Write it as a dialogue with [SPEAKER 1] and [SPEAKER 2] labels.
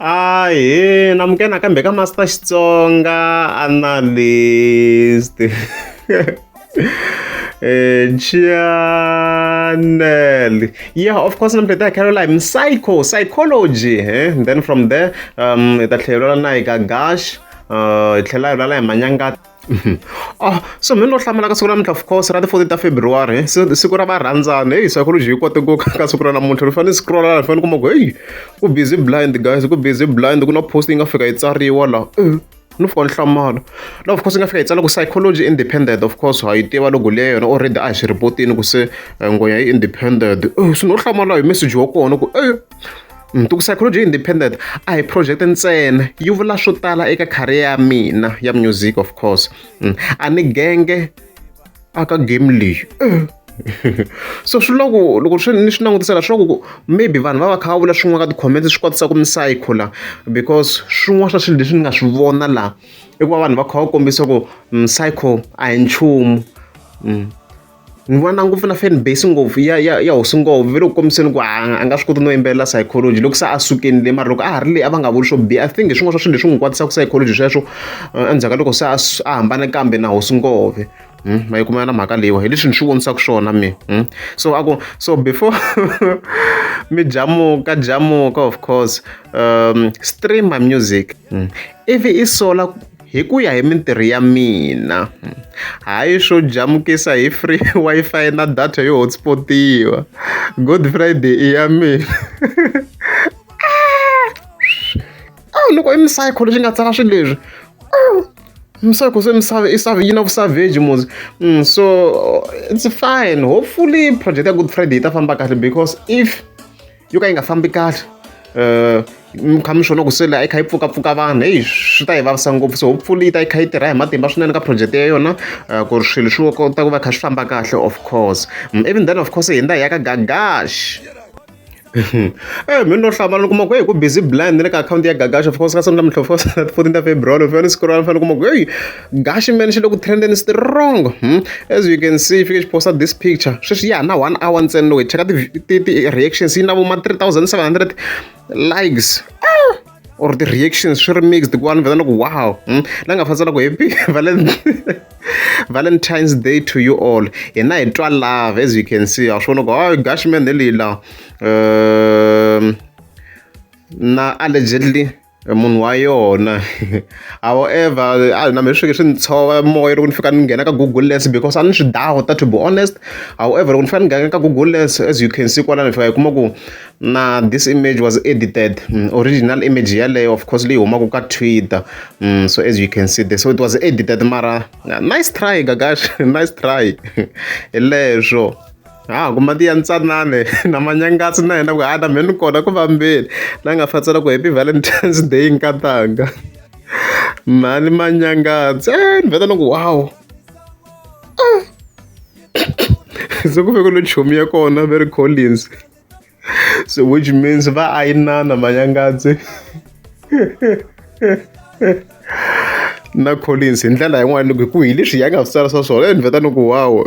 [SPEAKER 1] namukena kambe ka Master Xitsonga analyst. Channel. Yeah, of course, I'm playing Caroline Sayicology. Then from there, ita tlhela na Gagash, tlhela ra la Manyangatsi. So mina lo hlamala ka siku namuntlha, of course, ra the 14th of February. Siku ra varhandzani. Psychology yi kote ku ka siku ra namuntlha. Ni fanele scroll, ni fanele kuma ku ku busy blind guys, ku busy blind, ku na posting nga fika yi tsariwa la. No for hlamala. Now of course nga fika yi tsala ku Psychology independent, of course ha yi tiva logo leyo yona already a xi reportini ku se ngoya yi independent. So no hlamala hi message wa kona ku ku Psychology independent a hi project ntsena, yi vula swo tala eka career ya mina ya music, of course. A ni genge aka game leyi. So loko ni swi langutisela swa maybe vanhu va kha va vula swin'wana ka ti-comments swi kotisa ku Psycho la, because swin'wana swa swilo leswi ni nga swi vona la i ku va vanhu va kha va kombisa ku Psycho a hi nchumu. Ni vona ngopfu na fan base ngopfu ya hosi ngopfu vele ku kombiseni ku a nga swi koti no yimbelela Psychology loko se a sukeni le, mara loko a ha ri leyi a va nga vuli swo biha. I think hi swin'wana swa swilo leswi n'wi kwatisaka Psychology sweswo endzhaku ka loko se a hambane kambe na hosi ngopfu. Ma yi kumana na mhaka leyiwa hi leswi ni swi vonisaka swona mi. So before mi jamuka, of course, stream my music ivi i sola hi ku ya hi mintirho ya mina, hayi swo jamukisa hi free Wi-Fi na data yo hotspotiwa. Good Friday i ya mina. Loko i Psycho leswi nga tsala swilo leswi, Psycho se misava yi na vusavage mos. So it's fine, hopefully project ya Good Friday yi ta famba kahle, because if yo ka yi nga fambi kahle kha mi swona ku se la i kha yi pfukapfuka vanhu, swi ta hi vavisa ngopfu. So hopefully yi ta yi kha yi tirha hi matimba swinene ka project ya yona ku ri swilo swi kota ku va kha swi famba kahle, of course. Even then of course hi nda ya ka Gagash. Mina no hlamala ni kuma ku ku busy blind le ka account ya Gagash, of course ka sonto namuntlha 14th of February. Fanele scroll, fanele kuma ku Gash man xi le ku trending strong. As you can see, fike xi posta this picture sweswi ya na 1 hour ntsena. Loko hi cheka ti reactions yi na vo ma 3,700 likes. Or the reactions swi ri mixed ku vanhu vheta ku wow. La nga fantsela ku happy Valentine's Day to you all. Hina hi twa love, as you can see. A swi vona ku Gash man lila na allegedly munhu wa yona. However na me swi swi ni tshova moya loko ni fika ni nghena ka Google Lens, because a ni swi doubt, to be honest. However loko ni fika ni nghena ka Google Lens, as you can see kwala ni fika hi kuma ku na this image was edited, original image yaleyo of course leyi humaka ka Twitter. So as you can see there, so it was edited, mara nice try Gagash. Nice try hi leswo. Kuma ti ya ntsanane na Manyangatsi na yena ku na me ni kona ku vambele la nga fatsela ku happy Valentine's Day nkatanga mani Manyangatsi. Ni vheta loko wow. So ku fike lo chomi ya kona very Collins, so which means va ayinana Manyangatsi na Collins hi ndlela yin'wana ku hi leswi ya nga swi tsala swa swona. Ni vheta loko wow.